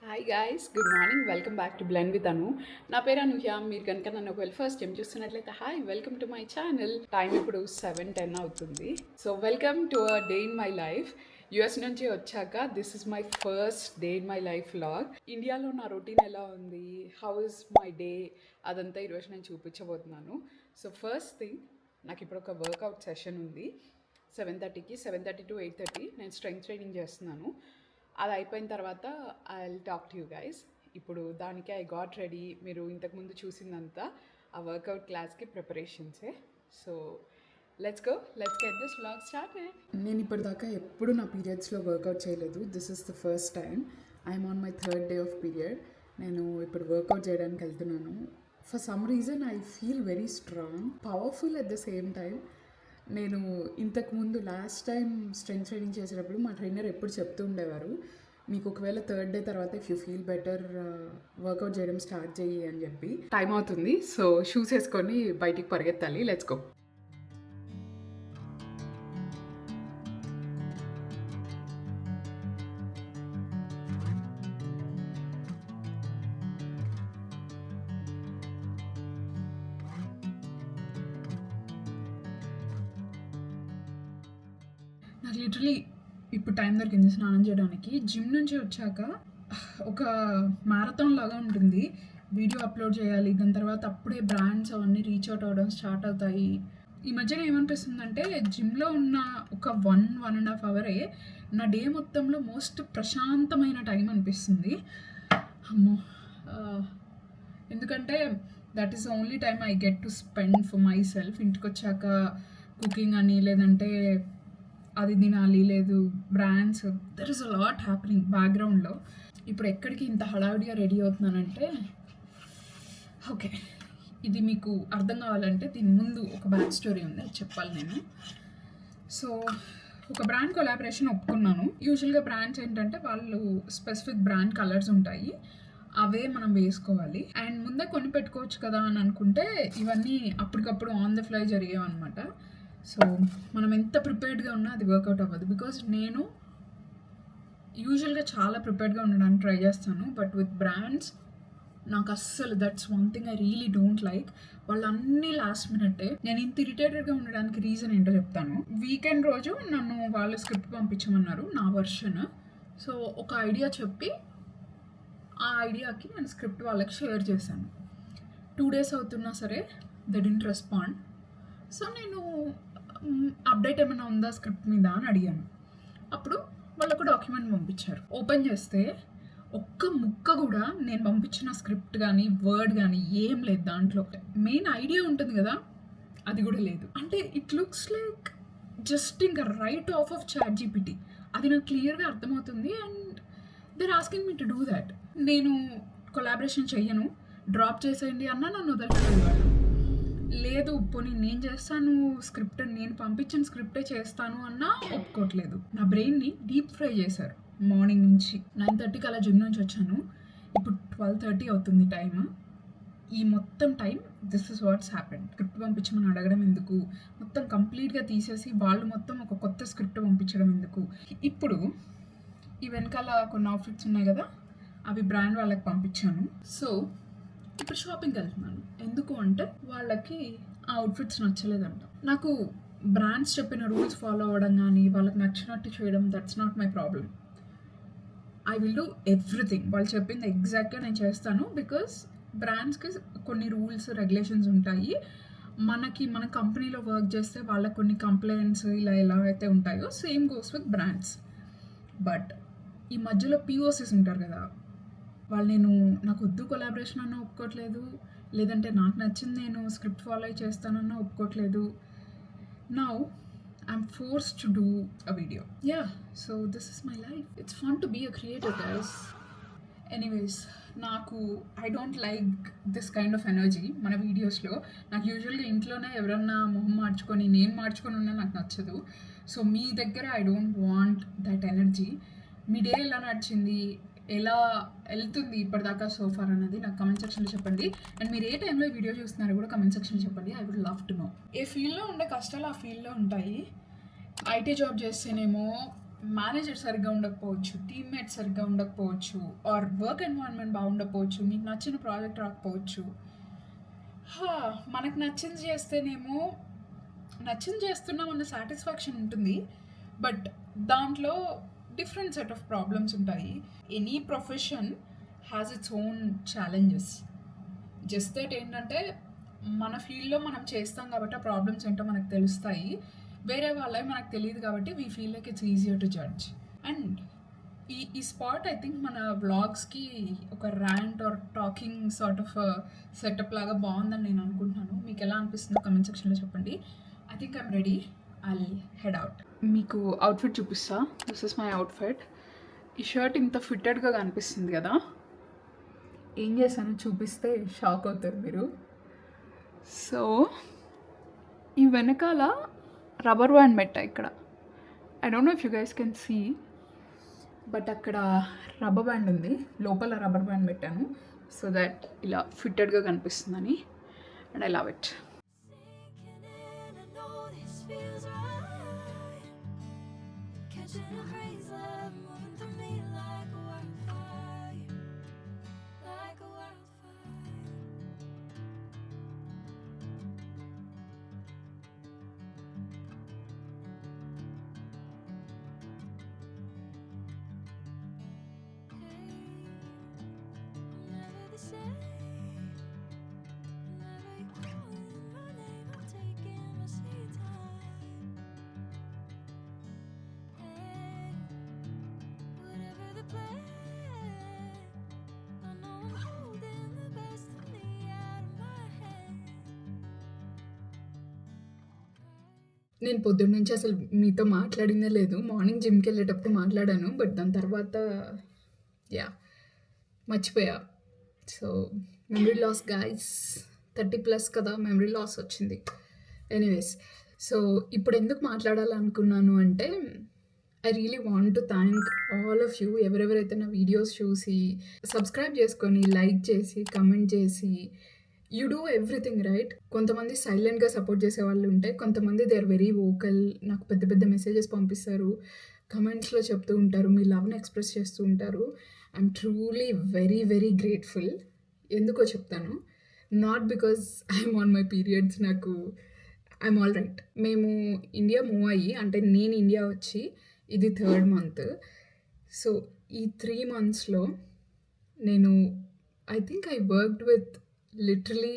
Hi guys, good morning. Welcome back to blend with Anu. నా పేరు అనూహ్య. మీరు కనుక నన్ను ఒకవేళ ఫస్ట్ టైం చూస్తున్నట్లయితే hi, welcome to my channel. Time ఇప్పుడు 7:10 అవుతుంది. So welcome to a day in my life. US నుంచి వచ్చాక this is my first day in my life vlog. ఇండియాలో నా రొటీన్ ఎలా ఉంది, హౌ ఇస్ మై డే, అదంతా ఈరోజు నేను చూపించబోతున్నాను. సో ఫస్ట్ థింగ్, నాకు ఇప్పుడు ఒక వర్కౌట్ సెషన్ ఉంది 7:30కి. 7:30 to 8:30 నేను స్ట్రెంగ్త్ ట్రైనింగ్ చేస్తున్నాను. అది అయిపోయిన తర్వాత I will talk to you guys. ఇప్పుడు దానికి ఐ గాట్ రెడీ. మీరు ఇంతకుముందు చూసిందంతా ఆ వర్కౌట్ క్లాస్కి ప్రిపరేషన్సే. So let's get this vlog started. నేను ఇప్పటిదాకా ఎప్పుడు నా పీరియడ్స్లో వర్కౌట్ చేయలేదు. This is the first time. I'm on my third day of period. నేను ఇప్పుడు వర్కౌట్ చేయడానికి వెళ్తున్నాను. For some reason I feel very strong, powerful at the same time. నేను ఇంతకుముందు లాస్ట్ టైం స్ట్రెంగ్త్ ట్రైనింగ్ చేసేటప్పుడు మా ట్రైనర్ ఎప్పుడు చెప్తూ ఉండేవారు, మీకు ఒకవేళ థర్డ్ డే తర్వాత if you feel better workout చేయడం స్టార్ట్ చేయి అని చెప్పి. టైం అవుతుంది, సో షూస్ వేసుకొని బయటికి పరిగెత్తాలి. Let's go. నాకు లిటరలీ ఇప్పుడు టైం దొరికింది స్నానం చేయడానికి. జిమ్ నుంచి వచ్చాక ఒక మ్యారథాన్ లాగా ఉంటుంది. వీడియో అప్లోడ్ చేయాలి, దాని తర్వాత అప్పుడే బ్రాండ్స్ అవన్నీ రీచ్ అవుట్ అవ్వడం స్టార్ట్ అవుతాయి. ఈ మధ్యన ఏమనిపిస్తుందంటే జిమ్లో ఉన్న ఒక 1.5 అవరే నా డే మొత్తంలో మోస్ట్ ప్రశాంతమైన టైం అనిపిస్తుంది. అమ్మో, ఎందుకంటే that is only time I get to spend for myself. ఇంటికి వచ్చాక కుకింగ్ అని, లేదంటే అది తినాలి, లేదు brands, there is a lot happening బ్యాక్గ్రౌండ్లో. ఇప్పుడు ఎక్కడికి ఇంత హడావిడిగా రెడీ అవుతున్నానంటే, ఓకే, ఇది మీకు అర్థం కావాలంటే దీని ముందు ఒక బ్యాక్ స్టోరీ ఉంది, అది చెప్పాలి నేను. సో ఒక బ్రాండ్ కొలాబరేషన్ ఒప్పుకున్నాను. యూజువల్గా బ్రాండ్స్ ఏంటంటే వాళ్ళు స్పెసిఫిక్ బ్రాండ్ కలర్స్ ఉంటాయి, అవే మనం వేసుకోవాలి. అండ్ ముందే కొని పెట్టుకోవచ్చు కదా అని అనుకుంటే ఇవన్నీ అప్పటికప్పుడు ఆన్ ద ఫ్లై జరిగేవన్నమాట. సో మనం ఎంత ప్రిపేర్డ్గా ఉన్నా అది వర్కౌట్ అవ్వదు. బికాజ్ నేను యూజువల్గా చాలా ప్రిపేర్డ్గా ఉండడానికి ట్రై చేస్తాను, బట్ విత్ బ్రాండ్స్ నాకు అస్సలు, that's one thing I really don't like. వాళ్ళు అన్నీ లాస్ట్ మినిటే. నేను ఇంత ఇరిటేటెడ్గా ఉండడానికి రీజన్ ఏంటో చెప్తాను. వీకెండ్ రోజు నన్ను వాళ్ళు స్క్రిప్ట్ పంపించమన్నారు, నా వర్షన్. సో ఒక ఐడియా చెప్పి ఆ ఐడియాకి నేను స్క్రిప్ట్ వాళ్ళకి షేర్ చేశాను. 2 days అవుతున్నా సరే దే డిడ్ంట్ రెస్పాండ్. సో నేను అప్డేట్ ఏమైనా ఉందా స్క్రిప్ట్ మీద అని అడిగాను. అప్పుడు వాళ్ళు ఒక డాక్యుమెంట్ పంపించారు. ఓపెన్ చేస్తే ఒక్క ముక్క కూడా నేను పంపించిన స్క్రిప్ట్ కానీ వర్డ్ కానీ ఏం లేదు దాంట్లో. మెయిన్ ఐడియా ఉంటుంది కదా, అది కూడా లేదు. అంటే ఇట్ లుక్స్ లైక్ జస్ట్ ఇంకా రైట్ ఆఫ్ ChatGPT. అది నాకు క్లియర్గా అర్థమవుతుంది. And they're asking me to do that. నేను కొలాబరేషన్ చెయ్యను, డ్రాప్ చేసేయండి అన్నా నన్ను వదలలేదు వాళ్ళు. లేదు పోనీ నేను చేస్తాను, స్క్రిప్ట్ నేను పంపించిన స్క్రిప్టే చేస్తాను అన్నా ఒప్పుకోవట్లేదు. నా బ్రెయిన్ని డీప్ ఫ్రై చేశారు. మార్నింగ్ నుంచి 9:30కి అలా జిమ్ నుంచి వచ్చాను. ఇప్పుడు 12:30 అవుతుంది టైం. ఈ మొత్తం time this is watts happened. Script పంపించమని అడగడం ఎందుకు, మొత్తం కంప్లీట్గా తీసేసి వాళ్ళు మొత్తం ఒక కొత్త స్క్రిప్ట్ పంపించడం ఎందుకు. ఇప్పుడు ఈ వెనకాల కొన్ని అవుట్ఫిట్స్ ఉన్నాయి కదా, అవి బ్రాండ్ వాళ్ళకి పంపించాను. సో ఇప్పుడు షాపింగ్కి వెళ్తున్నాను. ఎందుకు అంటే వాళ్ళకి ఆ అవుట్ఫిట్స్ నచ్చలేదంట. నాకు బ్రాండ్స్ చెప్పిన రూల్స్ ఫాలో అవ్వడం కానీ వాళ్ళకి నచ్చినట్టు చేయడం, that's not my problem. I will do everything. వాళ్ళు చెప్పింది ఎగ్జాక్ట్గా నేను చేస్తాను. బికాస్ బ్రాండ్స్కి కొన్ని రూల్స్ రెగ్యులేషన్స్ ఉంటాయి. మన కంపెనీలో వర్క్ చేస్తే వాళ్ళకి కొన్ని కంప్లైంట్స్ ఇలా ఎలా అయితే ఉంటాయో same goes with brands. But ఈ మధ్యలో POCs ఉంటారు కదా, వాళ్ళు నాకు వద్దు కొలాబరేషన్ అన్నా ఒప్పుకోవట్లేదు, లేదంటే నాకు నచ్చింది నేను స్క్రిప్ట్ ఫాలో చేస్తానన్నా ఒప్పుకోవట్లేదు. Now I'm forced to do a video. Yeah, so this is my life. It's fun to be a creator guys. Anyways, నాకు I don't like this kind of energy మన వీడియోస్లో. నాకు యూజువల్గా ఇంట్లోనే ఎవరన్నా మొహం మార్చుకొని నేను మార్చుకొని ఉన్నా నాకు నచ్చదు. సో మీ దగ్గర I don't want that energy. Me day ఎలా నడిచింది, ఎలా వెళ్తుంది ఇప్పటిదాకా సోఫార్ అన్నది నాకు కమెంట్ సెక్షన్లో చెప్పండి. అండ్ మీరు ఏ టైంలో వీడియో చూస్తున్నారో కూడా కమెంట్ సెక్షన్లో చెప్పండి. I would love to know. ఏ ఫీల్డ్లో ఉండే కష్టాలు ఆ ఫీల్డ్లో ఉంటాయి. ఐటీ జాబ్ చేస్తేనేమో మేనేజర్ సరిగ్గా ఉండకపోవచ్చు, టీమ్మేట్ సరిగ్గా ఉండకపోవచ్చు, ఆర్ వర్క్ ఎన్వైరన్మెంట్ బాగుండకపోవచ్చు, మీకు నచ్చిన ప్రాజెక్ట్ రాకపోవచ్చు. మనకు నచ్చింది చేస్తేనేమో నచ్చింది చేస్తున్నాం అన్న సాటిస్ఫాక్షన్ ఉంటుంది, బట్ దాంట్లో డిఫరెంట్ సెట్ ఆఫ్ ప్రాబ్లమ్స్ ఉంటాయి. Any profession has its own challenges. Just that ఏంటంటే మన ఫీల్డ్లో మనం చేస్తాం కాబట్టి ఆ ప్రాబ్లమ్స్ ఏంటో మనకు తెలుస్తాయి. వేరే వాళ్ళవి మనకు తెలియదు కాబట్టి we feel like it's easier to judge. And ఈ స్పాట్ ఐ థింక్ మన వ్లాగ్స్కి ఒక rant or talking sort of setup లాగా బాగుందని నేను అనుకుంటున్నాను. మీకు ఎలా అనిపిస్తుందో కమెంట్ సెక్షన్లో చెప్పండి. I think I'm ready. I'll head out. మీకు అవుట్ఫిట్ చూపిస్తా. This is my outfit. ఈ షర్ట్ ఇంత ఫిట్టెడ్గా కనిపిస్తుంది కదా, ఏం చేశానో చూపిస్తే షాక్ అవుతారు మీరు. సో ఈ వెనకాల రబ్బర్ బ్యాండ్ పెట్టా ఇక్కడ. I don't know if you guys can see, but అక్కడ రబ్బర్ బ్యాండ్ ఉంది, లోపల రబ్బర్ బ్యాండ్ పెట్టాను సో దట్ ఇలా ఫిట్టెడ్గా కనిపిస్తుందని. And I love it. నేను పొద్దున్న నుంచి అసలు మీతో మాట్లాడిందే లేదు. మార్నింగ్ జిమ్కి వెళ్ళేటప్పుడు మాట్లాడాను, బట్ దాని తర్వాత మర్చిపోయా. సో మెమరీ లాస్ గైస్, 30+ కదా, మెమరీ లాస్ వచ్చింది. ఎనీవేస్, సో ఇప్పుడు ఎందుకు మాట్లాడాలనుకున్నాను అంటే I really want to thank all of you. ఎవరెవరైతే నా వీడియోస్ చూసి సబ్స్క్రైబ్ చేసుకొని, లైక్ చేసి, కమెంట్ చేసి, యూ డూ ఎవ్రీథింగ్ రైట్. కొంతమంది సైలెంట్గా సపోర్ట్ చేసే వాళ్ళు ఉంటే, కొంతమంది దే ఆర్ వెరీ వోకల్, నాకు పెద్ద పెద్ద మెసేజెస్ పంపిస్తారు, కమెంట్స్లో చెప్తూ ఉంటారు, మీ లవ్ని ఎక్స్ప్రెస్ చేస్తూ ఉంటారు. I'm truly very very grateful. ఎందుకో చెప్తాను. Not because I'm on my periods, నాకు ఐఎమ్ ఆల్ రైట్. మేము ఇండియా మూవ్ అయ్యి, అంటే నేను ఇండియా వచ్చి ఇది 3rd month. సో ఈ 3 monthsలో నేను I think I worked with literally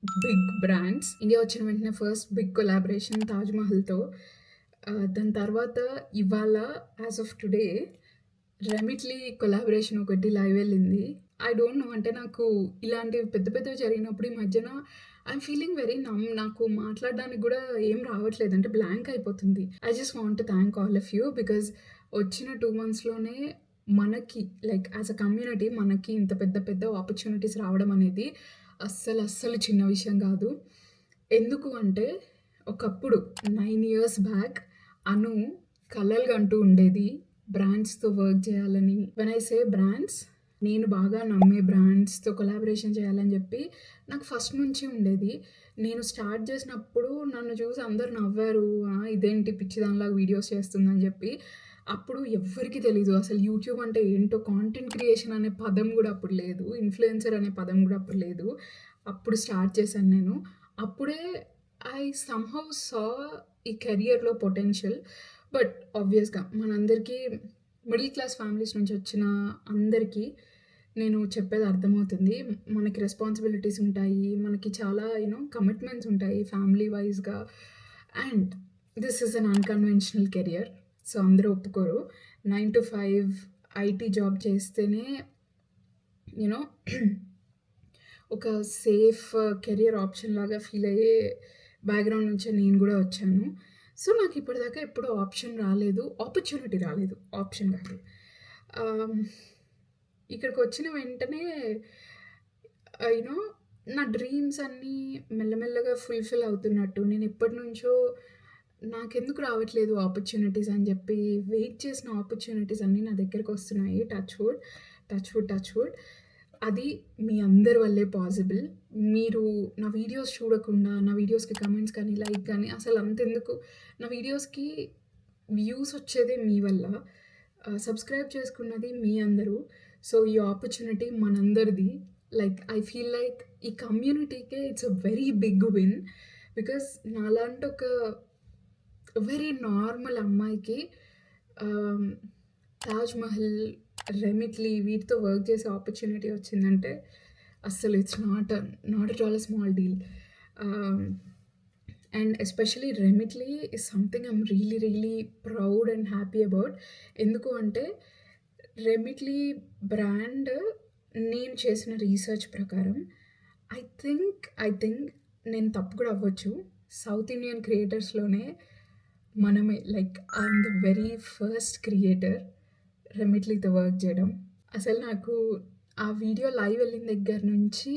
big brands. India వచ్చిన వెంటనే ఫస్ట్ బిగ్ కొలాబరేషన్ తాజ్మహల్తో. దాని తర్వాత ఇవాళ as of today Remitly collaboration ఒకటి లైవ్ వెళ్ళింది. ఐ డోంట్ నో, అంటే నాకు ఇలాంటివి పెద్ద పెద్దవి జరిగినప్పుడు ఈ మధ్యన ఐఎమ్ ఫీలింగ్ వెరీ నమ్. నాకు మాట్లాడడానికి కూడా ఏం రావట్లేదు, అంటే బ్లాంక్ అయిపోతుంది. I just want to thank all of you because వచ్చిన 2 monthsలోనే మనకి లైక్ యాజ్ అ కమ్యూనిటీ మనకి ఇంత పెద్ద పెద్ద ఆపర్చునిటీస్ రావడం అనేది అస్సలు చిన్న విషయం కాదు. ఎందుకు అంటే ఒకప్పుడు 9 years బ్యాక్ అను కలలుగా అంటూ ఉండేది బ్రాండ్స్తో వర్క్ చేయాలని. వెన్ ఐ సే బ్రాండ్స్, నేను బాగా నమ్మే బ్రాండ్స్తో కొలాబరేషన్ చేయాలని చెప్పి నాకు ఫస్ట్ నుంచి ఉండేది. నేను స్టార్ట్ చేసినప్పుడు నన్ను చూసి అందరు నవ్వారు, ఇదేంటి పిచ్చిదానిలాగా వీడియోస్ చేస్తుందని చెప్పి. అప్పుడు ఎవ్వరికీ తెలీదు అసలు యూట్యూబ్ అంటే ఏంటో, కాంటెంట్ క్రియేషన్ అనే పదం కూడా అప్పుడు లేదు, ఇన్ఫ్లుయెన్సర్ అనే పదం కూడా అప్పుడు లేదు. అప్పుడు స్టార్ట్ చేశాను నేను. అప్పుడే ఐ సమ్హౌ సా ఈ కెరియర్లో పొటెన్షియల్. బట్ ఆబ్వియస్గా మనందరికీ మిడిల్ క్లాస్ ఫ్యామిలీస్ నుంచి వచ్చిన అందరికీ నేను చెప్పేది అర్థమవుతుంది. మనకి రెస్పాన్సిబిలిటీస్ ఉంటాయి, మనకి చాలా కమిట్మెంట్స్ ఉంటాయి ఫ్యామిలీ వైజ్గా. And this is an unconventional career. So అందరూ ఒప్పుకోరు. 9 to 5 ఐటీ జాబ్ చేస్తేనే ఒక సేఫ్ కెరియర్ ఆప్షన్ లాగా ఫీల్ అయ్యే బ్యాక్గ్రౌండ్ నుంచే నేను కూడా వచ్చాను. సో నాకు ఇప్పటిదాకా ఎప్పుడూ ఆపర్చునిటీ రాలేదు, ఆప్షన్ కాదు. ఇక్కడికి వచ్చిన వెంటనే నా డ్రీమ్స్ అన్నీ మెల్లమెల్లగా ఫుల్ఫిల్ అవుతున్నట్టు, నేను ఎప్పటి నుంచో నాకెందుకు రావట్లేదు ఆపర్చునిటీస్ అని చెప్పి వెయిట్ చేసిన ఆపర్చునిటీస్ అన్నీ నా దగ్గరికి వస్తున్నాయి. Touch wood. అది మీ అందరి వల్లే పాసిబుల్. మీరు నా వీడియోస్ చూడకుండా, నా వీడియోస్కి కమెంట్స్ కానీ, లైక్ కానీ, అసలు అంతెందుకు, నా వీడియోస్కి వ్యూస్ వచ్చేదే మీ వల్ల. సబ్స్క్రైబ్ చేసుకున్నది మీ అందరూ. సో, ఈ ఆపర్చునిటీ మనందరిది. లైక్ ఐ ఫీల్ లైక్ ఈ కమ్యూనిటీకే it's a very big win. Because నాలాంటి ఒక వెరీ నార్మల్ అమ్మాయికి ఆహ్, 'తాజ్ మహల్', 'రెమిట్లీ' వీటితో వర్క్ చేసే ఆపర్చునిటీ వచ్చిందంటే అస్సలు it's not at all a small deal. Ah, and especially 'Remitly' is something I'm really proud and happy about. ఎందుకు అంటే 'Remitly' brand నేను చేసిన రీసెర్చ్ ప్రకారం ఐ థింక్ నేను తప్పు కూడా అవ్వచ్చు. సౌత్ ఇండియన్ క్రియేటర్స్‌లోనే మనమే like I'm the very first creator రెమిట్లీతో వర్క్ చేయడం. అసలు నాకు ఆ వీడియో లైవ్ వెళ్ళిన దగ్గర నుంచి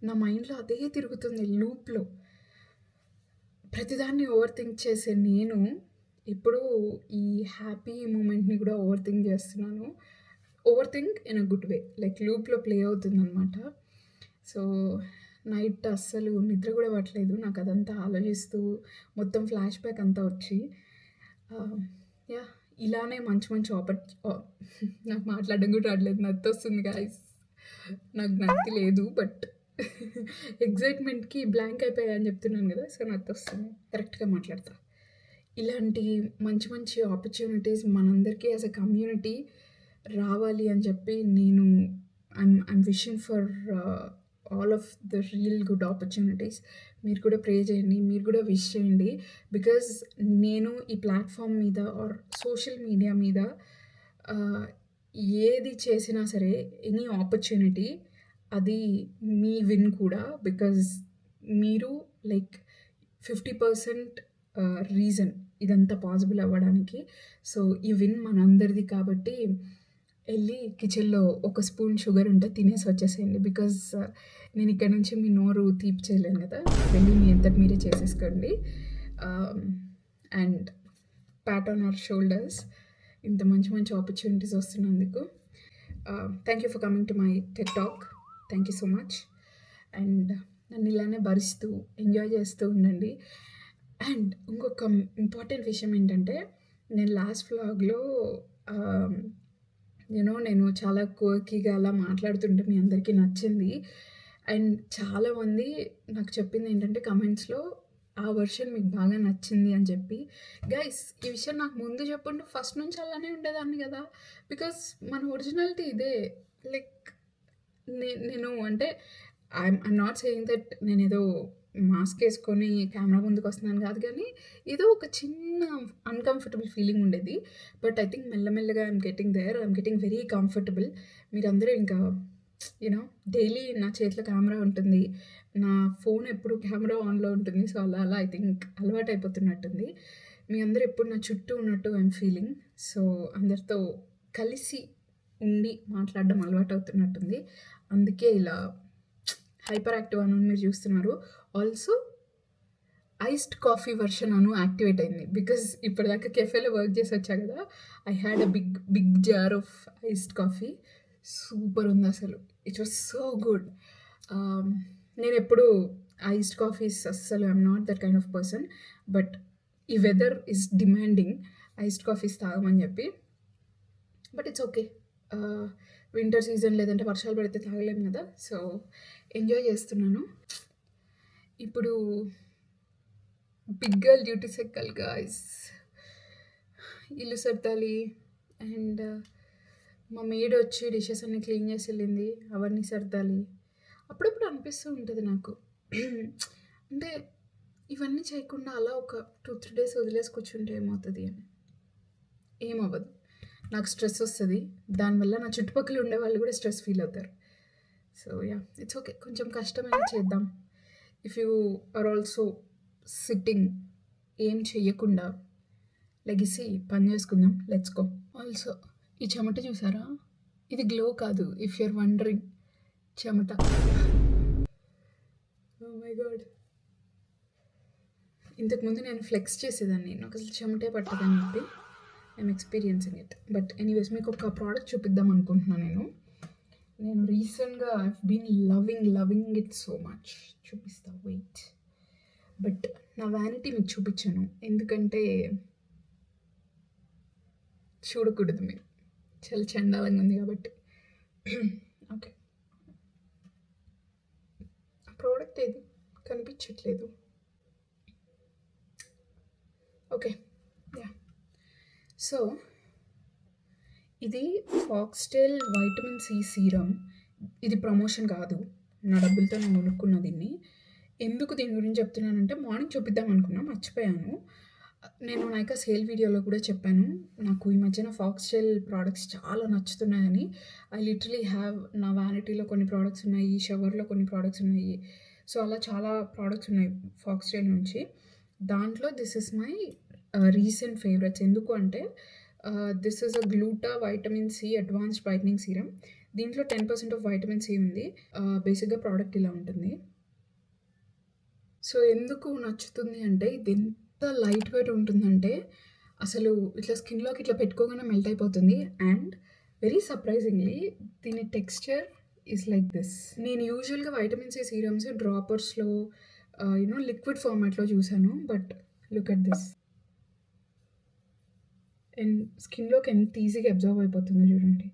నా మైండ్‌లో అదే తిరుగుతుంది లూప్‌లో. ప్రతిదాన్ని ఓవర్ థింక్ చేసే నేను ఇప్పుడు ఈ హ్యాపీ మూమెంట్‌ని కూడా ఓవర్ థింక్ చేస్తున్నాను. Over think in a good way. Like లూప్‌లో ప్లే అవుతుందనమాట. సో, నైట్ అస్సలు నిద్ర కూడా పట్టలేదు. నాకు అదంతా ఆలోచిస్తూ మొత్తం ఫ్లాష్ బ్యాక్ అంతా వచ్చి యాహ్! ఇలానే మంచి మంచి నాకు మాట్లాడడం కూడా రావట్లేదు. నత్తొస్తుంది గైస్. నాకు నత్తి లేదు. బట్ ఎక్సైట్‌మెంట్‌కి బ్లాంక్ అయిపోయా అని చెప్తున్నాను కదా! సో, నత్తొస్తుంది. కరెక్ట్‌గా మాట్లాడతా. ఇలాంటి మంచి మంచి ఆపర్చునిటీస్ మనందరికీ యాస్ ఎ కమ్యూనిటీ రావాలి అని చెప్పి నేను I'm wishing for all of the real good opportunities. మీరు కూడా ప్రే చేయండి. మీరు కూడా విష్ చేయండి. బికాజ్ నేను ఈ ప్లాట్‌ఫామ్ మీద ఆర్ సోషల్ మీడియా మీద ఆహ్, ఏది చేసినా సరే ఎనీ ఆపర్చునిటీ అది మీ విన్ కూడా. బికాజ్ మీరు లైక్ 50% రీజన్ ఇదంతా పాసిబుల్ అవ్వడానికి. సో, ఈ విన్ మనందరిది కాబట్టి ఎళ్లి కిచెన్‌లో ఒక స్పూన్ షుగర్ ఉంటే తినేసి వచ్చేసేయండి. బికాజ్ నేను ఇక్కడ నుంచి మీ నోరు తీపి చేయలేను కదా! వెళ్ళి మీ అంతట మీరే చేసేసుకోండి. And pat on our shoulders. ఇంత మంచి మంచి ఆపర్చునిటీస్ వస్తున్నందుకు. Thank you for coming to my TED talk. Thank you so much. And నన్ను ఇలానే భరిస్తూ ఎంజాయ్ చేస్తూ ఉండండి. అండ్ ఇంకొక ఇంపార్టెంట్ విషయం ఏంటంటే నేను లాస్ట్ వ్లాగ్‌లో నేను చాలా క్వర్కీగా అలా మాట్లాడుతుంటే మీ అందరికీ నచ్చింది. అండ్ చాలామంది నాకు చెప్పింది ఏంటంటే కమెంట్స్‌లో ఆ వెర్షన్ మీకు బాగా నచ్చింది అని చెప్పి. గైస్ ఈ విషయం నాకు ముందు చెప్పుంటే ఫస్ట్ నుంచి అలానే ఉండేదాన్ని కదా! బికాజ్ మన ఒరిజినాలిటీ ఇదే. లైక్ నేను అంటే ఐయామ్ నాట్ సేయింగ్ దట్ నేనేదో మాస్క్ ఏసుకొని కెమెరా ముందుకొస్తున్నాను కాదు గానీ, ఏదో ఒక చిన్న అన్‌కంఫర్టబుల్ ఫీలింగ్ ఉండేది. బట్ ఐ థింక్ మెల్లమెల్లగా I'm getting there. I'm getting very comfortable. మీరందరూ ఇంకా డైలీ నా చేతిలో కెమెరా ఉంటుంది. నా ఫోన్ ఎప్పుడు కెమెరా ఆన్‌లో ఉంటుంది. సో, అలా ఐ థింక్ అలవాటయిపోతున్నట్టుంది. మీ అందరూ ఎప్పుడు నా చుట్టూ ఉన్నట్టు ఐయామ్ ఫీలింగ్. సో, అందరితో కలిసి ఉండి మాట్లాడడం అలవాటవుతున్నట్టుంది. అందుకే ఇలా హైపర్ యాక్టివ్ అని మీరు చూస్తున్నారు. Also iced coffee version activate అయింది. బికాజ్ ఇప్పటిదాకా కెఫేలో వర్క్ చేసి వచ్చా కదా! I had a big jar of iced coffee. Super ఉంది అసలు. It was so good. నేనెప్పుడు ఐస్డ్ కాఫీస్ అస్సలు I'm not that kind of person. But ఈ weather is demanding iced coffees తాగమని చెప్పి. But it's okay. Winter season లేదంటే వర్షాలు పడితే తాగలేము కదా! సో, ఎంజాయ్ చేస్తున్నాను. ఇప్పుడు బిగ్ గర్ల్ డ్యూటీస్ ఎక్కాలి గాయ్స్. ఇల్లు సర్దాలి. అండ్ మా మెయిడ్ వచ్చి డిషెస్ అన్నీ క్లీన్ చేసి వెళ్ళింది. అవన్నీ సర్దాలి. అప్పుడప్పుడు అనిపిస్తూ ఉంటుంది నాకు. అంటే ఇవన్నీ చేయకుండా అలా ఒక 2-3 డేస్ వదిలేసి కూర్చుంటే ఏమవుతుంది అని. ఏమవ్వదు. నాకు స్ట్రెస్ వస్తది. దానివల్ల నా చుట్టుపక్కల ఉండేవాళ్ళు కూడా స్ట్రెస్ ఫీల్ అవుతారు. So, yeah! It's okay. కొంచెం కష్టమైనా చేద్దాం. If you are also sitting ఏం చెయ్యకుండా లెగిసి పని చేసుకుందాం. Let's go. ఆల్సో ఈ చెమట చూసారా? ఇది గ్లో కాదు. ఇఫ్ యూ ఆర్ వండరింగ్ చెమట. Oh my god! ఇంతకుముందు నేను ఫ్లెక్స్ చేసేదాన్ని. నాకు అసలు చెమటే పట్టదని చెప్పి I'm experiencing it. But anyways మీకు ఒక ప్రోడక్ట్ చూపిద్దాం అనుకుంటున్నాను నేను. నేను రీసెంట్‌గా I have been loving it so much. చూపిస్తా వెయిట్. బట్ నా వ్యానిటీ మీకు చూపించను. ఎందుకంటే చూడకూడదు మీరు, చాలా చండాలంగా ఉంది కాబట్టి. ఓకే, ప్రోడక్ట్ ఏది కనిపించట్లేదు. Okay, yeah. సో ఇది ఫాక్స్టైల్ వైటమిన్ సి సీరం. ఇది ప్రమోషన్ కాదు, నా డబ్బులతో నేను కొనుక్కున్న దీన్ని. ఎందుకు దీని గురించి చెప్తున్నానంటే, మార్నింగ్ చూపిద్దాం అనుకున్నా, మర్చిపోయాను. నేను నైకా సేల్ వీడియోలో కూడా చెప్పాను, నాకు ఈ మధ్యన ఫాక్స్టైల్ ప్రోడక్ట్స్ చాలా నచ్చుతున్నాయని. ఐ లిటరలీ హ్యావ్ నా వ్యానిటీలో కొన్ని ప్రోడక్ట్స్ ఉన్నాయి, షవర్లో కొన్ని ప్రోడక్ట్స్ ఉన్నాయి. సో అలా చాలా ప్రోడక్ట్స్ ఉన్నాయి ఫాక్స్టైల్ నుంచి. దాంట్లో this is my recent favourites. ఎందుకు అంటే this is a gluta vitamin C advanced whitening serum. దీంట్లో 10% ఆఫ్ వైటమిన్ సి ఉంది. బేసిక్గా ప్రోడక్ట్ ఇలా ఉంటుంది. సో ఎందుకు నచ్చుతుంది అంటే, ఇది ఎంత లైట్ వెయిట్ ఉంటుందంటే అసలు ఇట్లా స్కిన్లోకి ఇట్లా పెట్టుకోగానే మెల్ట్ అయిపోతుంది. అండ్ వెరీ సర్ప్రైజింగ్లీ దీని టెక్స్చర్ ఈజ్ లైక్ దిస్. నేను యూజువల్గా వైటమిన్ సి సీరమ్స్ డ్రాపర్స్లో లిక్విడ్ ఫార్మాట్లో చూసాను, but look at this. And స్కిన్లోకి ఎంత ఈజీగా అబ్జర్వ్ అయిపోతుందో చూడండి.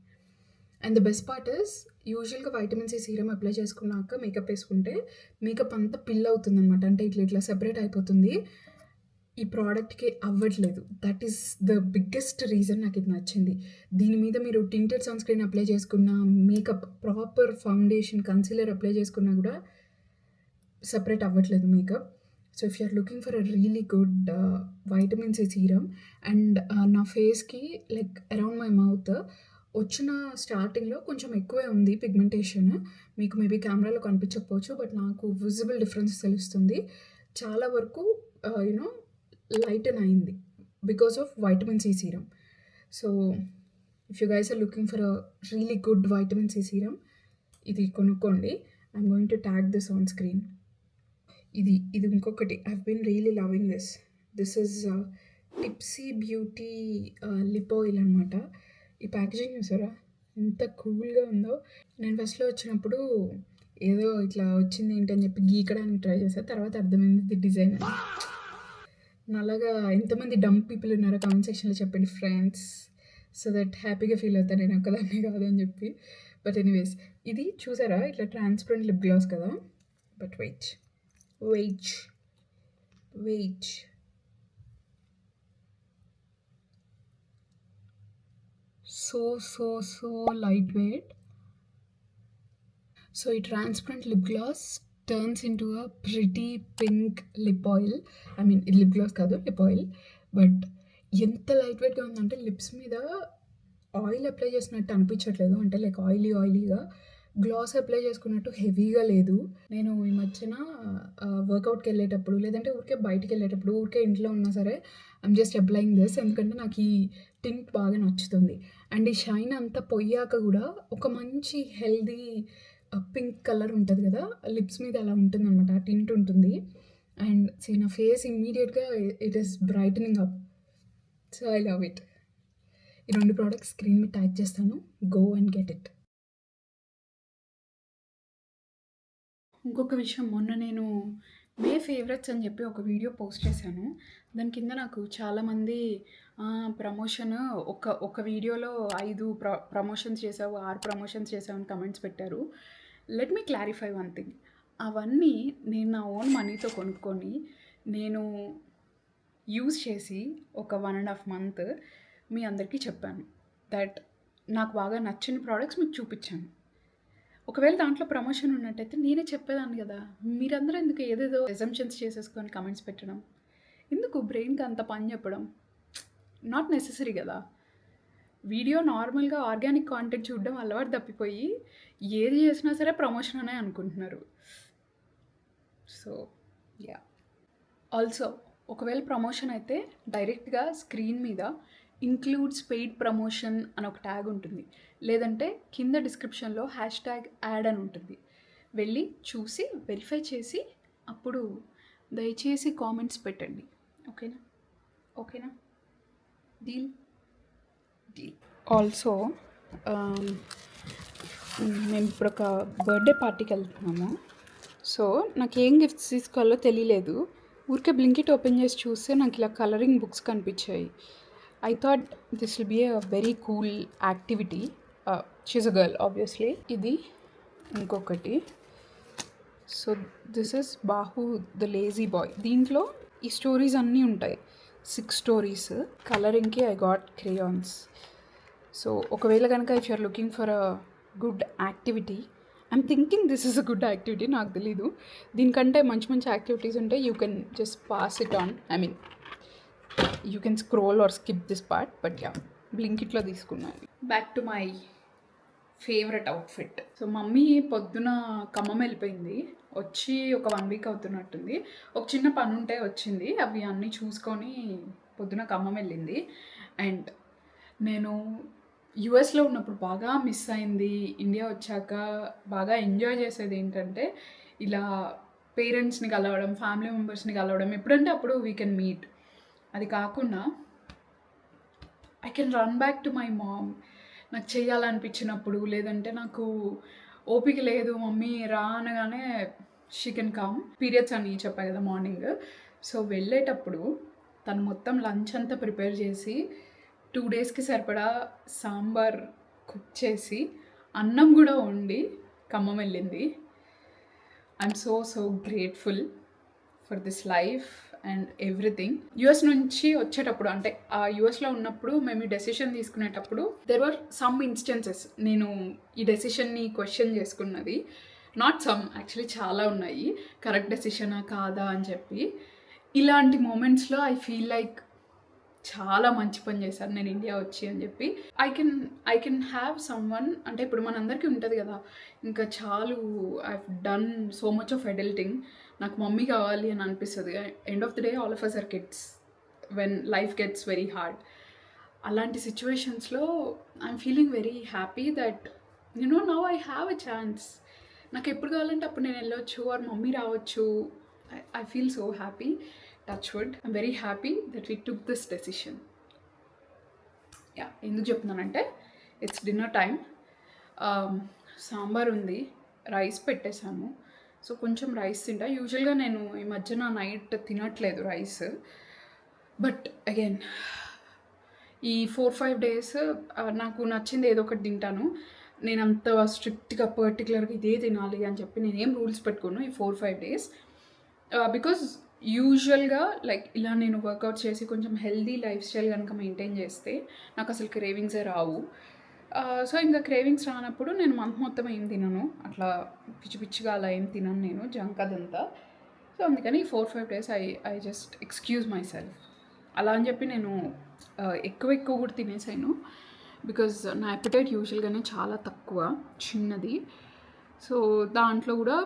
And the best part is, యూజువల్గా వైటమిన్ సి సీరం అప్లై చేసుకున్నాక మేకప్ వేసుకుంటే మేకప్ అంతా పిల్ అవుతుంది అనమాట, అంటే ఇట్లా ఇట్లా సెపరేట్ అయిపోతుంది. ఈ ప్రోడక్ట్కి అవ్వట్లేదు. That is the biggest reason నాకు ఇది నచ్చింది. దీని మీద మీరు టింటెడ్ సన్ స్క్రీన్ అప్లై చేసుకున్న, makeup proper foundation concealer apply చేసుకున్నా కూడా సెపరేట్ అవ్వట్లేదు makeup. So if you're looking for a really good vitamin C serum, and నా ఫేస్కి లైక్ అరౌండ్ మై మౌత్ వచ్చిన స్టార్టింగ్లో కొంచెం ఎక్కువే ఉంది పిగ్మెంటేషన్. మీకు మేబీ కెమెరాలో కనిపించకపోవచ్చు, బట్ నాకు విజిబుల్ డిఫరెన్స్ తెలుస్తుంది. చాలా వరకు యూనో లైటన్ అయింది because of vitamin C serum. So if you guys are looking for a really good vitamin C serum, ఇది కొనుక్కోండి. I'm going to tag this on screen. ఇది ఇంకొకటి, I have been really loving this. This is Tipsy Beauty lip oil అనమాట. ఈ packaging చూసారా ఎంత కూల్గా ఉందో. నేను ఫస్ట్లో వచ్చినప్పుడు ఏదో ఇట్లా వచ్చింది ఏంటని చెప్పి గీకడానికి ట్రై చేశాను, తర్వాత అర్థమైంది ఇది డిజైన్ అని. నాలాగా ఎంతమంది డంప్ పీపుల్ ఉన్నారో కామెంట్ సెక్షన్లో చెప్పండి ఫ్రెండ్స్, సో దట్ హ్యాపీగా ఫీల్ అవుతాను నేను ఒక్కదాన్నే కాదు అని చెప్పి. బట్ ఎనీవేస్, ఇది చూసారా ఇట్లా ట్రాన్స్పరెంట్ లిప్ గ్లాస్ కదా, but wait so lightweight. So a transparent lip gloss turns into a pretty pink lip oil. I mean lip gloss కాదు, lip oil. బట్ ఎంత లైట్ వెయిట్గా ఉందంటే లిప్స్ మీద ఆయిల్ అప్లై చేసినట్టు అనిపించట్లేదు, అంటే లైక్ ఆయిలీగా. గ్లాస్ అప్లై చేసుకున్నట్టు హెవీగా లేదు. నేను ఈ మధ్యన వర్కౌట్కి వెళ్ళేటప్పుడు, లేదంటే ఊరికే బయటికి వెళ్ళేటప్పుడు, ఊరికే ఇంట్లో ఉన్నా సరే ఐమ్ జస్ట్ అప్లైయింగ్ దిస్, ఎందుకంటే నాకు ఈ టింట్ బాగా నచ్చుతుంది. అండ్ ఈ షైన్ అంతా పోయాక కూడా ఒక మంచి హెల్దీ పింక్ కలర్ ఉంటుంది కదా లిప్స్ మీద, అలా ఉంటుంది అనమాట, ఆ టింట్ ఉంటుంది. అండ్ నా ఫేస్ ఇమ్మీడియట్గా it is brightening up. So I love it. ఈ 2 ప్రోడక్ట్స్ స్క్రీన్ మీద ట్యాగ్ చేస్తాను, గో అండ్ గెట్ ఇట్. ఇంకొక విషయం, మొన్న నేను మే ఫేవరెట్స్ అని చెప్పి ఒక వీడియో పోస్ట్ చేశాను. దాని కింద నాకు చాలామంది ప్రమోషన్ ఒక వీడియోలో 5 ప్రమోషన్స్ చేసావు, 6 ప్రమోషన్స్ చేసావు అని కమెంట్స్ పెట్టారు. Let me clarify one thing. అవన్నీ నేను నా ఓన్ మనీతో కొనుక్కొని నేను యూజ్ చేసి ఒక 1.5 month మీ అందరికీ చెప్పాను. దట్ నాకు బాగా నచ్చిన ప్రోడక్ట్స్ మీకు చూపించాను. ఒకవేళ దాంట్లో ప్రమోషన్ ఉన్నట్టయితే నేనే చెప్పేదాన్ని కదా. మీరందరూ ఎందుకు ఏదేదో అజంప్షన్స్ చేసేసుకొని కమెంట్స్ పెట్టడం, ఎందుకు బ్రెయిన్కి అంత పని చెప్పడం? నాట్ నెసెసరీ కదా. వీడియో నార్మల్గా ఆర్గానిక్ కాంటెంట్ చూడడం అలవాటు తప్పిపోయి ఏది చేసినా సరే ప్రమోషన్ అనే అనుకుంటున్నారు. సో యా, ఆల్సో ఒకవేళ ప్రమోషన్ అయితే డైరెక్ట్గా స్క్రీన్ మీద ఇంక్లూడ్స్ పెయిడ్ ప్రమోషన్ అని ఒక ట్యాగ్ ఉంటుంది, లేదంటే కింద డిస్క్రిప్షన్లో #యాడ్ అని ఉంటుంది. వెళ్ళి చూసి వెరిఫై చేసి అప్పుడు దయచేసి కామెంట్స్ పెట్టండి. ఓకేనా డీల్. ఆల్సో మేము ఇప్పుడు ఒక బర్త్డే పార్టీకి వెళ్తున్నాము. సో నాకు ఏం గిఫ్ట్స్ తీసుకోవాలో తెలియలేదు. ఊరికే బ్లింకిట్ ఓపెన్ చేసి చూస్తే నాకు ఇలా కలరింగ్ బుక్స్ కనిపించాయి. I thought this will be a very cool activity. She's a girl, obviously. ఇది ఇంకొకటి. So this is Bahu the lazy boy. దీంట్లో ఈ స్టోరీస్ అన్నీ ఉంటాయి. 6 స్టోరీస్. కలరింగ్కి ఐ గాట్ క్రేయాన్స్. సో ఒకవేళ కనుక if you're looking for a good activity, I'm thinking this is a good activity. నాకు తెలీదు, దీనికంటే మంచి మంచి యాక్టివిటీస్ ఉంటాయి. You can just pass it on. I mean you can scroll or skip this part, but yeah, బ్లింకిట్లో తీసుకున్నాను. Back to my favourite outfit. So mummy పొద్దున ఖమ్మం వెళ్ళిపోయింది. వచ్చి ఒక 1 వీక్ అవుతున్నట్టుంది. ఒక చిన్న పని ఉంటే వచ్చింది. అవి అన్నీ చూసుకొని పొద్దున ఖమ్మం వెళ్ళింది. అండ్ నేను యుఎస్లో ఉన్నప్పుడు బాగా మిస్ అయింది. ఇండియా వచ్చాక బాగా ఎంజాయ్ చేసేది ఏంటంటే ఇలా పేరెంట్స్ని కలవడం, ఫ్యామిలీ మెంబర్స్ని కలవడం. ఎప్పుడంటే అప్పుడు వీ కెన్ మీట్. అది కాకుండా I can run back to my mom. నాకు చేయాలనిపించినప్పుడు, లేదంటే నాకు ఓపిక లేదు మమ్మీ రా అనగానే షీ కెన్ కమ్. పీరియడ్స్ అని చెప్పాయి కదా మార్నింగ్. సో వెళ్ళేటప్పుడు తను మొత్తం లంచ్ అంతా ప్రిపేర్ చేసి 2 డేస్కి సరిపడా సాంబార్ కుక్ చేసి అన్నం కూడా వండి ఖమ్మం వెళ్ళింది. I'm so grateful for this life and everything. US నుంచి వచ్చేటప్పుడు, అంటే ఆ యుఎస్లో ఉన్నప్పుడు మేము ఈ డెసిషన్ తీసుకునేటప్పుడు దెర్ వర్ సమ్ ఇన్స్టెన్సెస్ నేను ఈ డెసిషన్ని క్వశ్చన్ చేసుకున్నది. నాట్ సమ్, యాక్చువల్లీ చాలా ఉన్నాయి. కరెక్ట్ డెసిషనా కాదా అని చెప్పి. ఇలాంటి మూమెంట్స్లో ఐ ఫీల్ లైక్ చాలా మంచి పని చేశాను నేను ఇండియా వచ్చి అని చెప్పి. I can have someone. అంటే ఇప్పుడు మనందరికీ ఉంటుంది కదా, ఇంకా చాలు, I done so much of adulting, నాకు మమ్మీ కావాలి అని అనిపిస్తుంది. End of the day all of us are kids when life gets very hard. అలాంటి సిచ్యువేషన్స్లో I'm feeling very happy that now I have a chance. నాకు ఎప్పుడు కావాలంటే అప్పుడు నేను వెళ్ళొచ్చు, ఆర్ మమ్మీ రావచ్చు. I feel so happy. Touch wood. I'm very happy that we took this decision. Yeah, ఎందుకు చెప్తున్నానంటే ఇట్స్ డిన్నర్ టైం. సాంబార్ ఉంది, రైస్ పెట్టేశాను. సో కొంచెం రైస్ తింటా. యూజువల్గా నేను ఈ మధ్యన నైట్ తినట్లేదు రైస్. బట్ అగైన్ ఈ 4-5 డేస్ నాకు నచ్చింది ఏదో ఒకటి తింటాను. నేను అంత స్ట్రిక్ట్గా పర్టికులర్గా ఇదే తినాలి అని చెప్పి నేనేం రూల్స్ పెట్టుకోను ఈ 4-5 డేస్. బికాజ్ యూజువల్గా లైక్ ఇలా నేను వర్కౌట్ చేసి కొంచెం హెల్దీ లైఫ్ స్టైల్ కనుక మెయింటైన్ చేస్తే నాకు అసలు క్రేవింగ్సే రావు. సో ఇంకా క్రేవింగ్స్ రానప్పుడు నేను మంత్ మొత్తం ఏం తినను, అట్లా పిచ్చిగా అలా ఏం తినను నేను, జంక్ అదంతా. సో అందుకని 4-5 days I just excuse my self. అలా అని చెప్పి నేను ఎక్కువ కూడా తినేసాను. బికాజ్ నా అపిటైట్ యూజువల్గానే చాలా తక్కువ, చిన్నది. సో దాంట్లో కూడా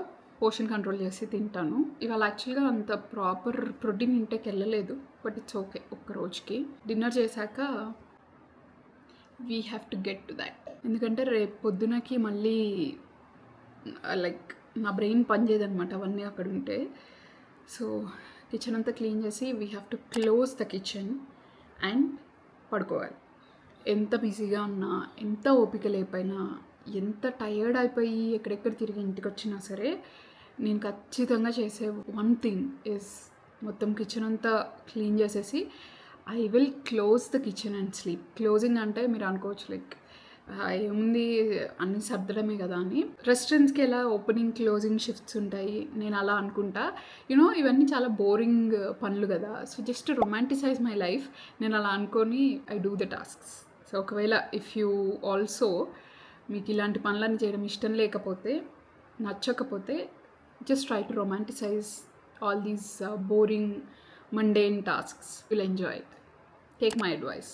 పోర్షన్ కంట్రోల్ చేసి తింటాను. ఇవాళ యాక్చువల్గా అంత ప్రాపర్ ప్రోటీన్ ఇంటేక్ వెళ్ళలేదు, బట్ ఇట్స్ ఓకే. ఒక్క రోజుకి డిన్నర్ చేశాక we have to get to that. ఎందుకంటే రేపు పొద్దునకి మళ్ళీ లైక్ నా బ్రెయిన్ పనిచేయదనమాట అవన్నీ అక్కడ ఉంటే. సో కిచెన్ అంతా క్లీన్ చేసి we have to close the kitchen and పడుకోవాలి. ఎంత బిజీగా ఉన్నా, ఎంత ఓపిక లేకపోయినా, ఎంత టయర్డ్ అయిపోయి ఎక్కడెక్కడ తిరిగి ఇంటికి వచ్చినా సరే, నేను ఖచ్చితంగా చేసే వన్ థింగ్ ఇస్ మొత్తం కిచెన్ అంతా క్లీన్ చేసేసి I will close the kitchen and sleep. Closing అంటే మీరు అనుకోవచ్చు లైక్ ఏముంది అన్నీ సర్దడమే కదా అని. రెస్టారెంట్స్కి ఎలా ఓపెనింగ్ క్లోజింగ్ షిఫ్ట్స్ ఉంటాయి, నేను అలా అనుకుంటా. ఇవన్నీ చాలా బోరింగ్ పనులు కదా. So just romanticise my life. నేను అలా అనుకొని I do the tasks. So ఒకవేళ ఇఫ్ యూ ఆల్సో మీకు ఇలాంటి పనులన్నీ చేయడం ఇష్టం లేకపోతే, నచ్చకపోతే, just try to romanticize all these boring, mundane tasks. You'll enjoy it. Take my advice.